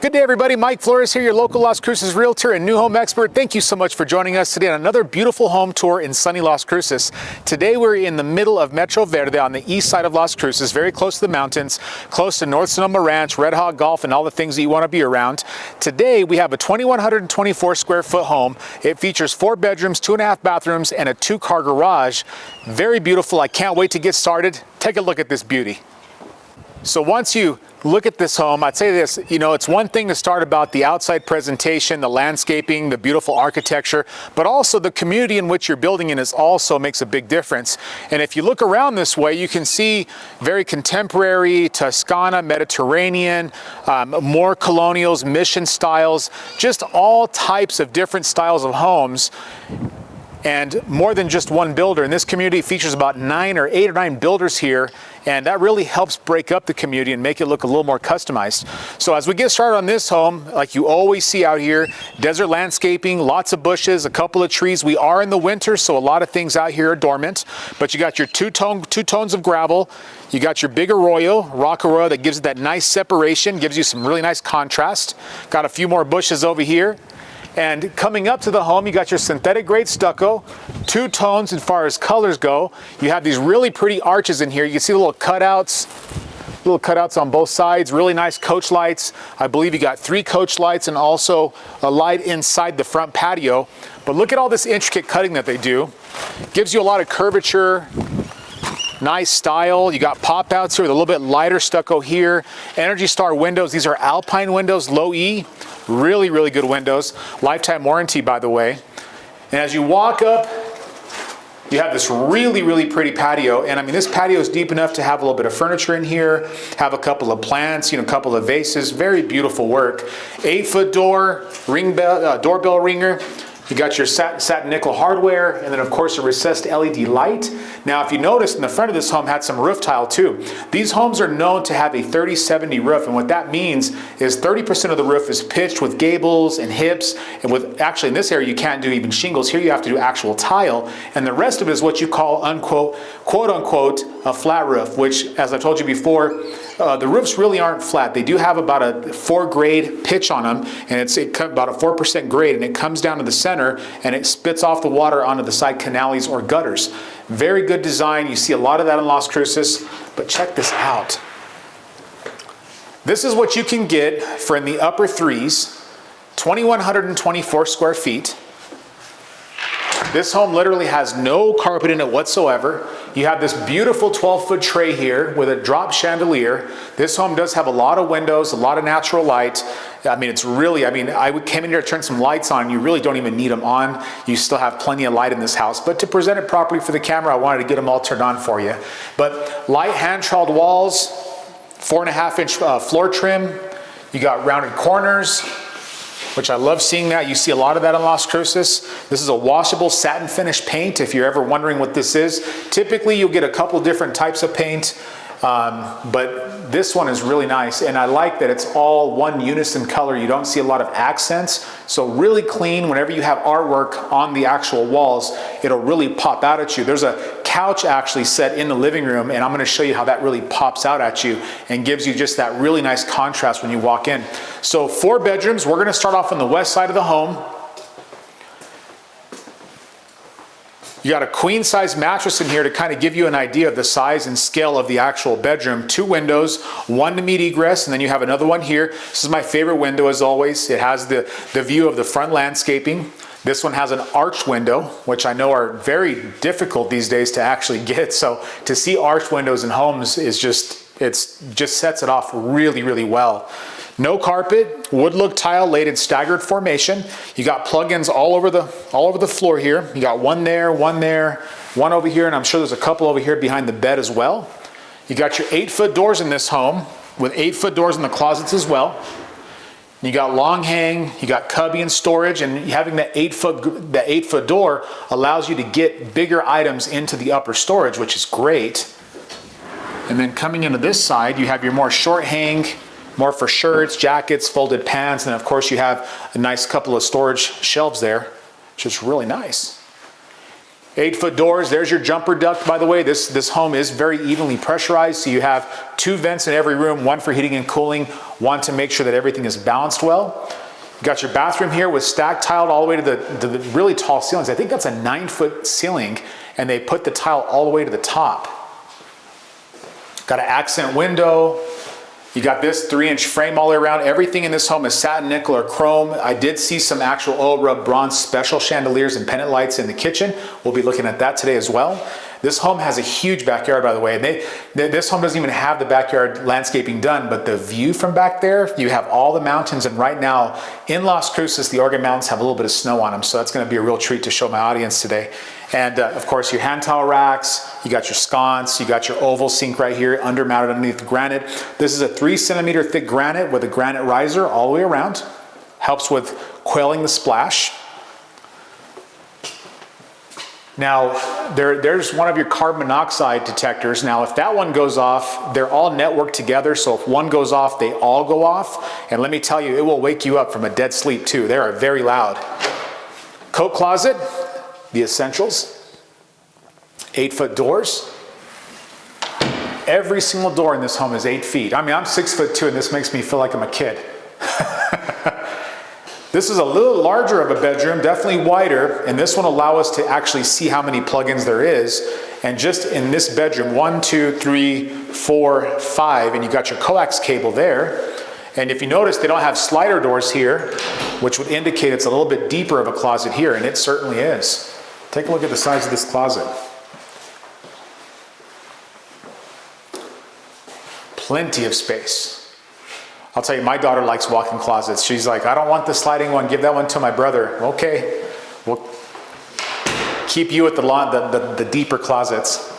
Good day, everybody. Mike Flores here, your local Las Cruces realtor and new home expert. Thank you so much for joining us today on another beautiful home tour in sunny Las Cruces. Today, we're in the middle of Metro Verde on the east side of Las Cruces, very close to the mountains, close to North Sonoma Ranch, Red Hawk Golf, and all the things that you want to be around. Today, we have a 2,124 square foot home. It features 4 bedrooms, 2.5 bathrooms, and a 2-car garage. Very beautiful. I can't wait to get started. Take a look at this beauty. So once you look at this home, I'd say this, it's one thing to start about the outside presentation, the landscaping, the beautiful architecture, but also the community in which you're building in also makes a big difference. And if you look around this way, you can see very contemporary, Toscana, Mediterranean, more colonials, mission styles, just all types of different styles of homes. And more than just one builder. And this community features about 8 or 9 builders here, and that really helps break up the community and make it look a little more customized. So as we get started on this home, like you always see out here, desert landscaping, lots of bushes, a couple of trees. We are in the winter, so a lot of things out here are dormant, but you got your two tones of gravel. You got your big rock arroyo that gives it that nice separation, gives you some really nice contrast. Got a few more bushes over here. And coming up to the home, you got your synthetic grade stucco, 2 tones as far as colors go. You have these really pretty arches in here. You can see the little cutouts on both sides, really nice coach lights. I believe you got 3 coach lights and also a light inside the front patio. But look at all this intricate cutting that they do. Gives you a lot of curvature, nice style. You got pop outs here with a little bit lighter stucco here. Energy Star windows. These are Alpine windows, low E. Really, really good windows. Lifetime warranty, by the way. And as you walk up, you have this really, really pretty patio. And I mean, this patio is deep enough to have a little bit of furniture in here, have a couple of plants, a couple of vases. Very beautiful work. 8-foot door, doorbell ringer. You got your satin nickel hardware, and then of course a recessed LED light. Now if you notice, in the front of this home had some roof tile too. These homes are known to have a 30-70 roof, and what that means is 30% of the roof is pitched with gables and hips, and actually in this area you can't do even shingles. Here you have to do actual tile, and the rest of it is what you call quote unquote a flat roof, which, as I've told you before, the roofs really aren't flat. They do have about a 4 grade pitch on them, and it's about a 4% grade, and it comes down to the center and it spits off the water onto the side canales or gutters. Very good design. You see a lot of that in Las Cruces, but check this out. This is what you can get for in the upper 3s, 2,124 square feet. This home literally has no carpet in it whatsoever. You have this beautiful 12-foot tray here with a drop chandelier. This home does have a lot of windows, a lot of natural light. I mean, I came in here to turn some lights on. You really don't even need them on. You still have plenty of light in this house. But to present it properly for the camera, I wanted to get them all turned on for you. But light hand-troweled walls, 4.5-inch floor trim. You got rounded corners, which I love seeing that. You see a lot of that in Las Cruces. This is a washable satin finish paint, if you're ever wondering what this is. Typically, you'll get a couple different types of paint, but this one is really nice. And I like that it's all one unison color. You don't see a lot of accents. So really clean. Whenever you have artwork on the actual walls, it'll really pop out at you. There's a couch actually set in the living room, and I'm going to show you how that really pops out at you and gives you just that really nice contrast when you walk in. So 4 bedrooms. We're going to start off on the west side of the home. You got a queen size mattress in here to kind of give you an idea of the size and scale of the actual bedroom. 2 windows, 1 to meet egress, and then you have another one here. This is my favorite window as always. It has the view of the front landscaping. This one has an arched window, which I know are very difficult these days to actually get. So to see arched windows in homes is just sets it off really, really well. No carpet, wood look tile laid in staggered formation. You got plugins all over the floor here. You got one there, one over here, and I'm sure there's a couple over here behind the bed as well. You got your 8-foot doors in this home with 8-foot doors in the closets as well. You got long hang, you got cubby and storage, and having that 8-foot door allows you to get bigger items into the upper storage, which is great. And then coming into this side, you have your more short hang, more for shirts, jackets, folded pants, and of course you have a nice couple of storage shelves there, which is really nice. 8-foot doors. There's your jumper duct, by the way. This home is very evenly pressurized, so you have 2 vents in every room, one for heating and cooling, one to make sure that everything is balanced well. You got your bathroom here with stacked tiled all the way to the really tall ceilings. I think that's a 9-foot ceiling, and they put the tile all the way to the top. Got an accent window. You got this 3-inch frame all the way around. Everything in this home is satin, nickel, or chrome. I did see some actual oil rub bronze special chandeliers and pendant lights in the kitchen. We'll be looking at that today as well. This home has a huge backyard, by the way. This home doesn't even have the backyard landscaping done, but the view from back there, you have all the mountains, and right now in Las Cruces, the Oregon Mountains have a little bit of snow on them, so that's gonna be a real treat to show my audience today. And of course, your hand towel racks, you got your sconce, you got your oval sink right here, mounted underneath the granite. This is a 3-centimeter thick granite with a granite riser all the way around. Helps with quelling the splash. Now, there's one of your carbon monoxide detectors. Now, if that one goes off, they're all networked together, so if one goes off, they all go off. And let me tell you, it will wake you up from a dead sleep too. They are very loud. Coat closet, the essentials. 8-foot doors. Every single door in this home is 8 feet. I mean, I'm 6'2", and this makes me feel like I'm a kid. This is a little larger of a bedroom, definitely wider, and this one will allow us to actually see how many plugins there is. And just in this bedroom, 1, 2, 3, 4, 5, and you got your coax cable there. And if you notice, they don't have slider doors here, which would indicate it's a little bit deeper of a closet here, and it certainly is. Take a look at the size of this closet. Plenty of space. I'll tell you, my daughter likes walk-in closets. She's like, I don't want the sliding one, give that one to my brother. Okay, we'll keep you at the deeper closets.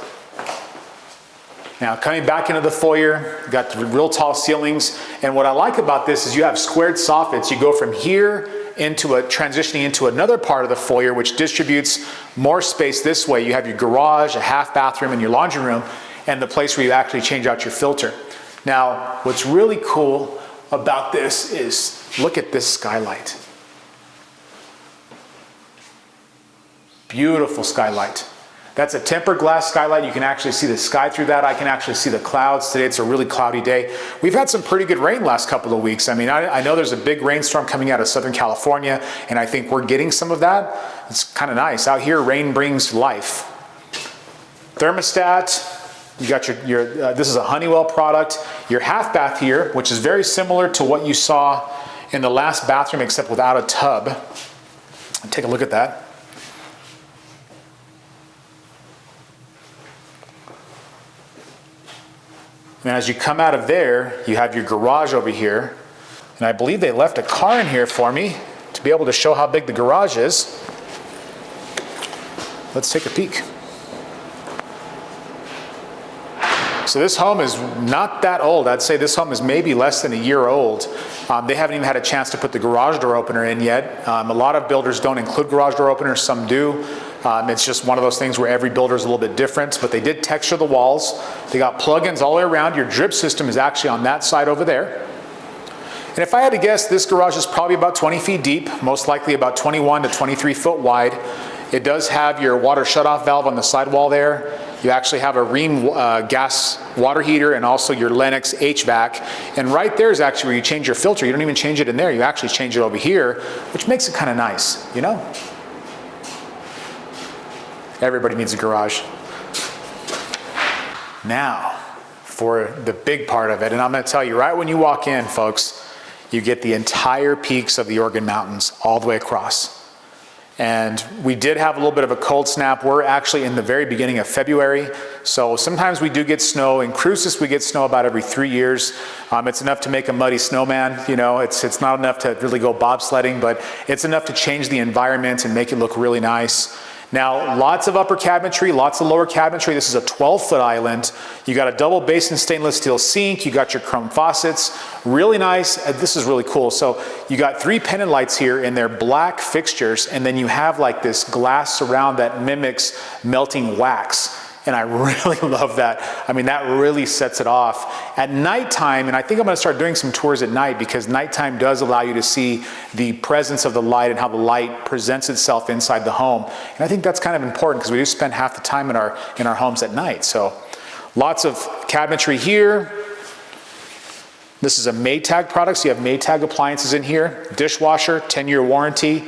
Now, coming back into the foyer, you got the real tall ceilings. And what I like about this is you have squared soffits. You go from here transitioning into another part of the foyer, which distributes more space this way. You have your garage, a half bathroom, and your laundry room, and the place where you actually change out your filter. Now, what's really cool about this is, look at this skylight. Beautiful skylight. That's a tempered glass skylight. You can actually see the sky through that. I can actually see the clouds. Today it's a really cloudy day. We've had some pretty good rain last couple of weeks. I mean, I know there's a big rainstorm coming out of Southern California, and I think we're getting some of that. It's kind of nice. Out here, rain brings life. Thermostat. You got this is a Honeywell product. Your half bath here, which is very similar to what you saw in the last bathroom, except without a tub. Take a look at that. And as you come out of there, you have your garage over here. And I believe they left a car in here for me to be able to show how big the garage is. Let's take a peek. So this home is not that old. I'd say this home is maybe less than a year old. They haven't even had a chance to put the garage door opener in yet. A lot of builders don't include garage door openers, some do. It's just one of those things where every builder is a little bit different, but they did texture the walls. They got plugins all the way around. Your drip system is actually on that side over there. And if I had to guess, this garage is probably about 20 feet deep, most likely about 21 to 23 foot wide. It does have your water shutoff valve on the sidewall there. You actually have a Rheem gas water heater and also your Lennox HVAC. And right there is actually where you change your filter. You don't even change it in there. You actually change it over here, which makes it kind of nice, you know? Everybody needs a garage. Now, for the big part of it, and I'm going to tell you, right when you walk in, folks, you get the entire peaks of the Oregon Mountains all the way across. And we did have a little bit of a cold snap. We're actually in the very beginning of February. So sometimes we do get snow. In Cruces, we get snow about every 3 years. It's enough to make a muddy snowman. You know, it's not enough to really go bobsledding, but it's enough to change the environment and make it look really nice. Now, lots of upper cabinetry, lots of lower cabinetry. This is a 12-foot island. You got a double basin stainless steel sink. You got your chrome faucets. Really nice. This is really cool. So you got 3 pendant lights here in their black fixtures, and then you have like this glass surround that mimics melting wax. And I really love that. I mean, that really sets it off. At nighttime, and I think I'm gonna start doing some tours at night, because nighttime does allow you to see the presence of the light and how the light presents itself inside the home. And I think that's kind of important, because we do spend half the time in our homes at night. So lots of cabinetry here. This is a Maytag product, so you have Maytag appliances in here. Dishwasher, 10-year warranty.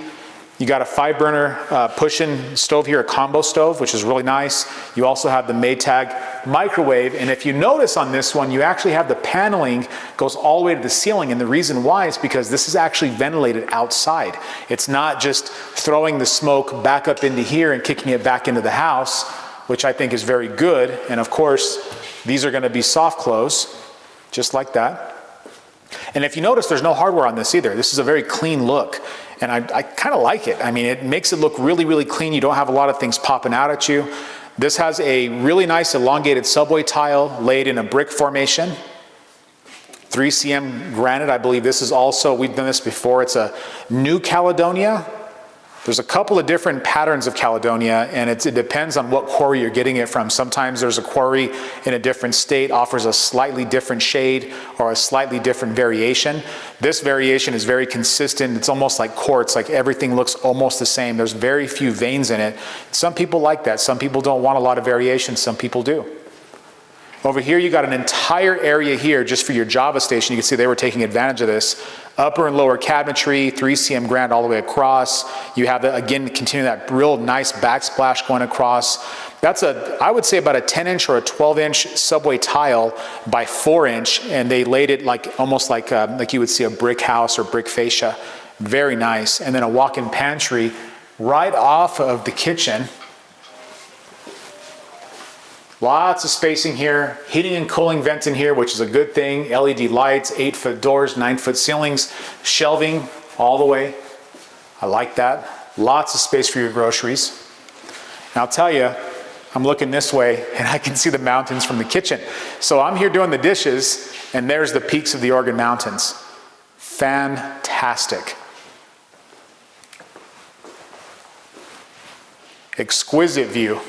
You got a 5-burner push-in stove here, a combo stove, which is really nice. You also have the Maytag microwave, and if you notice on this one, you actually have the paneling goes all the way to the ceiling, and the reason why is because this is actually ventilated outside. It's not just throwing the smoke back up into here and kicking it back into the house, which I think is very good. And of course, these are gonna be soft close, just like that. And if you notice, there's no hardware on this either. This is a very clean look, and I kind of like it. I mean, it makes it look really, really clean. You don't have a lot of things popping out at you. This has a really nice elongated subway tile laid in a brick formation. 3cm granite, I believe this is also, we've done this before, it's a New Caledonia. There's a couple of different patterns of Caledonia, and it depends on what quarry you're getting it from. Sometimes there's a quarry in a different state, offers a slightly different shade or a slightly different variation. This variation is very consistent. It's almost like quartz, like everything looks almost the same. There's very few veins in it. Some people like that. Some people don't want a lot of variation. Some people do. Over here, you got an entire area here just for your Java station. You can see they were taking advantage of this. Upper and lower cabinetry, 3cm granite all the way across. You have, again, continue that real nice backsplash going across. That's I would say about a 10-inch or a 12-inch subway tile by 4-inch, and they laid it like almost like you would see a brick house or brick fascia. Very nice. And then a walk-in pantry right off of the kitchen. Lots of spacing here, heating and cooling vent in here, which is a good thing. LED lights, 8-foot doors, 9-foot ceilings, shelving all the way. I like that. Lots of space for your groceries. And I'll tell you, I'm looking this way and I can see the mountains from the kitchen. So I'm here doing the dishes and there's the peaks of the Organ Mountains. Fantastic. Exquisite view.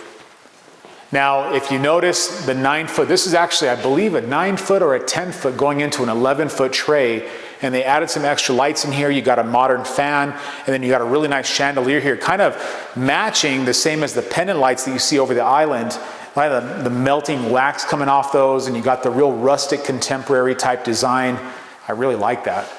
Now, if you notice the 9-foot, this is actually, I believe, a 9-foot or a 10-foot going into an 11-foot tray, and they added some extra lights in here. You got a modern fan, and then you got a really nice chandelier here, kind of matching the same as the pendant lights that you see over the island. The melting wax coming off those, and you got the real rustic contemporary type design. I really like that.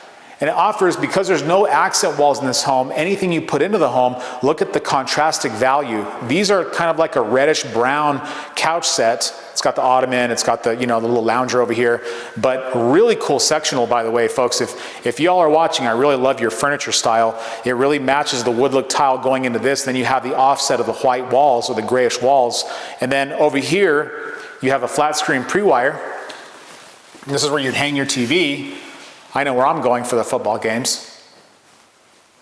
And it offers, because there's no accent walls in this home, anything you put into the home, look at the contrastic value. These are kind of like a reddish brown couch set. It's got the ottoman, it's got the, the little lounger over here, but really cool sectional, by the way, folks. If y'all are watching, I really love your furniture style. It really matches the wood look tile going into this. Then you have the offset of the white walls or the grayish walls. And then over here, you have a flat screen pre-wire. This is where you'd hang your TV. I know where I'm going for the football games.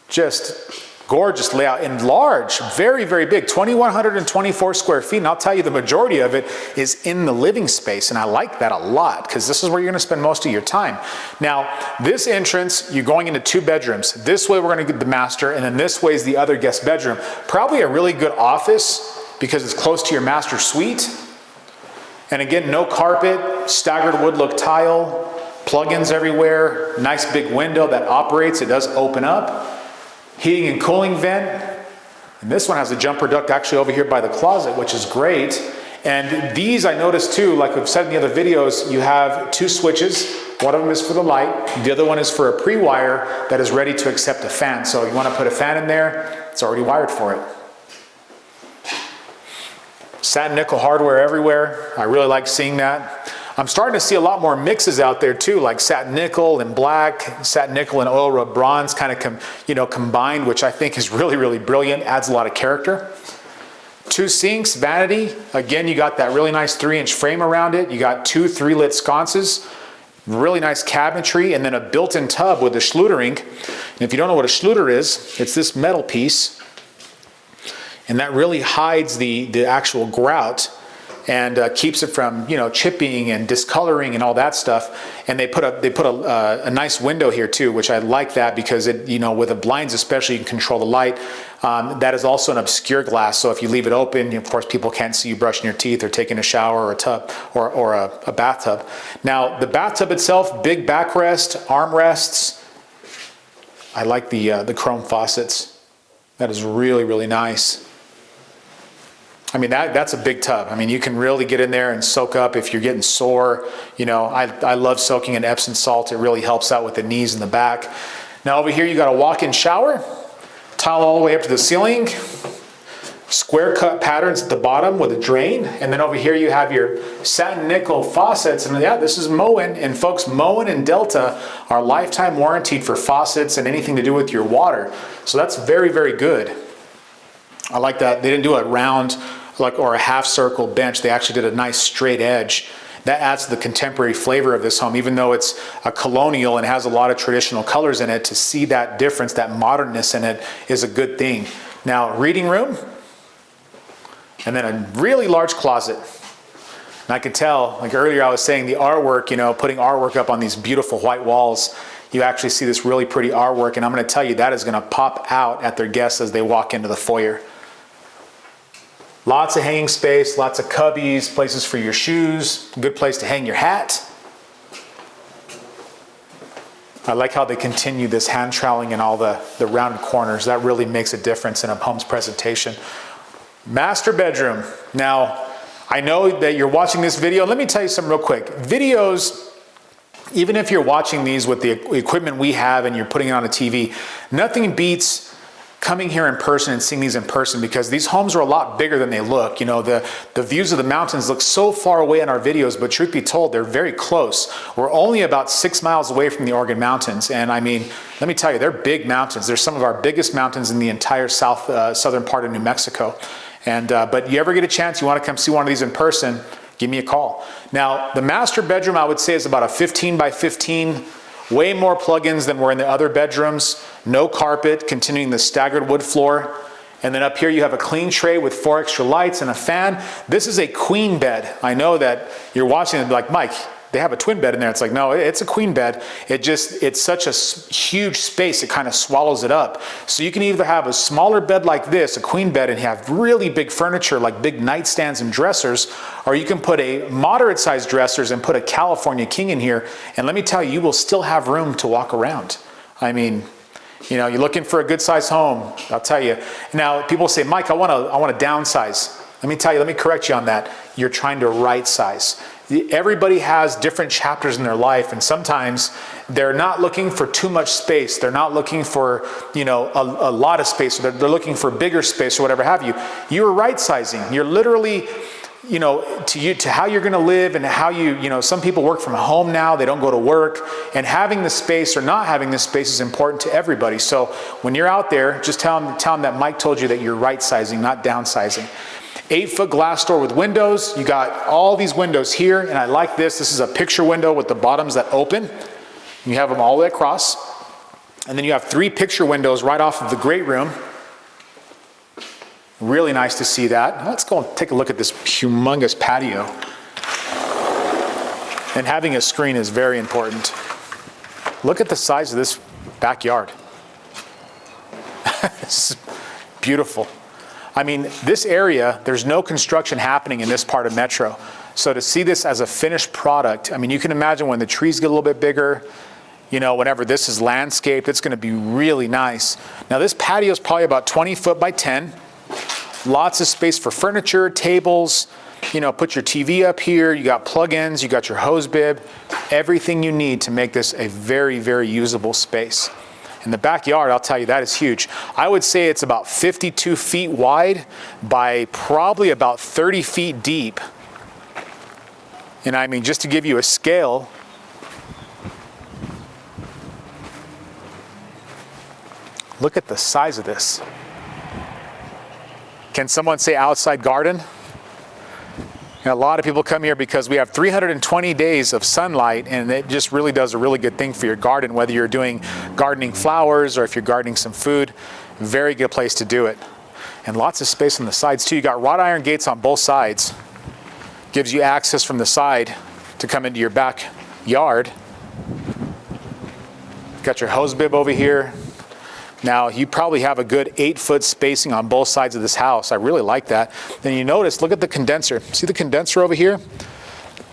Just gorgeous layout and large, very, very big, 2,124 square feet. And I'll tell you, the majority of it is in the living space. And I like that a lot because this is where you're gonna spend most of your time. Now, this entrance, you're going into 2 bedrooms. This way we're gonna get the master, and then this way is the other guest bedroom. Probably a really good office because it's close to your master suite. And again, no carpet, staggered wood look tile, plugins everywhere, nice big window that operates, it does open up. Heating and cooling vent. And this one has a jumper duct actually over here by the closet, which is great. And these I noticed too, like I've said in the other videos, you have 2 switches. One of them is for the light. The other one is for a pre-wire that is ready to accept a fan. So you want to put a fan in there, it's already wired for it. Satin nickel hardware everywhere. I really like seeing that. I'm starting to see a lot more mixes out there too, like satin nickel and black, satin nickel and oil rub bronze kind of combined, which I think is really, really brilliant, adds a lot of character. 2 sinks, vanity. Again, you got that really nice 3-inch frame around it. You got 2 3-lit sconces, really nice cabinetry, and then a built-in tub with a schlutering. And if you don't know what a schluter is, it's this metal piece, and that really hides the actual grout. and keeps it from, chipping and discoloring and all that stuff. And they put a nice window here too, which I like that because it, with the blinds especially, you can control the light. That is also an obscure glass, so if you leave it open, of course people can't see you brushing your teeth or taking a shower or a tub or a bathtub. Now the bathtub itself, big backrest, armrests. I like the chrome faucets. That is really, really nice. I mean, that's a big tub. I mean, you can really get in there and soak up if you're getting sore. I love soaking in Epsom salt. It really helps out with the knees and the back. Now over here, you got a walk-in shower, tile all the way up to the ceiling, square cut patterns at the bottom with a drain. And then over here, you have your satin nickel faucets. And yeah, this is Moen. And folks, Moen and Delta are lifetime warranted for faucets and anything to do with your water. So that's very, very good. I like that. They didn't do a round or a half circle bench. They actually did a nice straight edge. That adds to the contemporary flavor of this home, even though it's a colonial and has a lot of traditional colors in it. To see that difference, that modernness in it, is a good thing. Now, reading room, and then a really large closet. And I could tell, like earlier I was saying, the artwork, putting artwork up on these beautiful white walls, you actually see this really pretty artwork, and I'm going to tell you that is going to pop out at their guests as they walk into the foyer. Lots of hanging space, lots of cubbies, places for your shoes, good place to hang your hat. I like how they continue this hand troweling in all the rounded corners. That really makes a difference in a home's presentation. Master bedroom. Now, I know that you're watching this video. Let me tell you something real quick. Videos, even if you're watching these with the equipment we have and you're putting it on a TV, nothing beats coming here in person and seeing these in person, because these homes are a lot bigger than they look. The views of the mountains look so far away in our videos, but truth be told, they're very close. We're only about 6 miles away from the Oregon Mountains. And I mean, let me tell you, they're big mountains. They're some of our biggest mountains in the entire southern part of New Mexico. And but you ever get a chance, you want to come see one of these in person, give me a call. Now, the master bedroom, I would say, is about a 15 by 15, way more plugins than were in the other bedrooms. No carpet, continuing the staggered wood floor. And then up here you have a clean tray with 4 extra lights and a fan. This is a queen bed. I know that you're watching and be like, Mike, they have a twin bed in there. It's like, no, it's a queen bed. It's such a huge space, it kind of swallows it up. So you can either have a smaller bed like this, a queen bed, and have really big furniture like big nightstands and dressers, or you can put a moderate sized dressers and put a California king in here. And let me tell you, you will still have room to walk around. I mean, you're looking for a good size home, I'll tell you. Now, people say, Mike, I want to downsize. Let me tell you, let me correct you on that. You're trying to right size. Everybody has different chapters in their life, and sometimes they're not looking for too much space. They're not looking for, a lot of space. They're looking for bigger space or whatever have you. You're right sizing. You're literally, to how you're going to live and how some people work from home now. They don't go to work, and having the space or not having the space is important to everybody. So when you're out there, just tell them that Mike told you that you're right sizing, not downsizing. 8-foot glass door with windows. You got all these windows here, and I like this. This is a picture window with the bottoms that open. You have them all the way across. And then you have 3 picture windows right off of the great room. Really nice to see that. Let's go and take a look at this humongous patio. And having a screen is very important. Look at the size of this backyard. This is beautiful. I mean, this area, there's no construction happening in this part of Metro. So to see this as a finished product, I mean, you can imagine when the trees get a little bit bigger, whenever this is landscaped, it's going to be really nice. Now, this patio is probably about 20 foot by 10. Lots of space for furniture, tables, put your TV up here. You got plug-ins, you got your hose bib, everything you need to make this a very, very usable space. In the backyard, I'll tell you, that is huge. I would say it's about 52 feet wide by probably about 30 feet deep. And I mean, just to give you a scale, look at the size of this. Can someone say outside garden? And a lot of people come here because we have 320 days of sunlight, and it just really does a really good thing for your garden, whether you're doing gardening flowers or if you're gardening some food. Very good place to do it. And lots of space on the sides too. You got wrought iron gates on both sides. Gives you access from the side to come into your backyard. Got your hose bib over here. Now, you probably have a good 8-foot spacing on both sides of this house. I really like that. Then you notice, look at the condenser. See the condenser over here?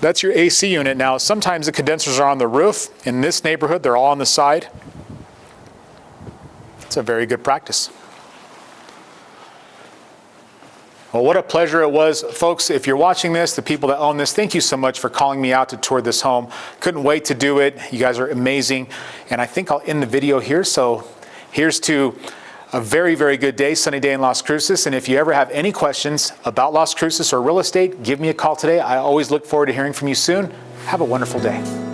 That's your AC unit. Now, sometimes the condensers are on the roof. In this neighborhood, they're all on the side. It's a very good practice. Well, what a pleasure it was. Folks, if you're watching this, the people that own this, thank you so much for calling me out to tour this home. Couldn't wait to do it. You guys are amazing. And I think I'll end the video here. So here's to a very, very good day, sunny day in Las Cruces. And if you ever have any questions about Las Cruces or real estate, give me a call today. I always look forward to hearing from you soon. Have a wonderful day.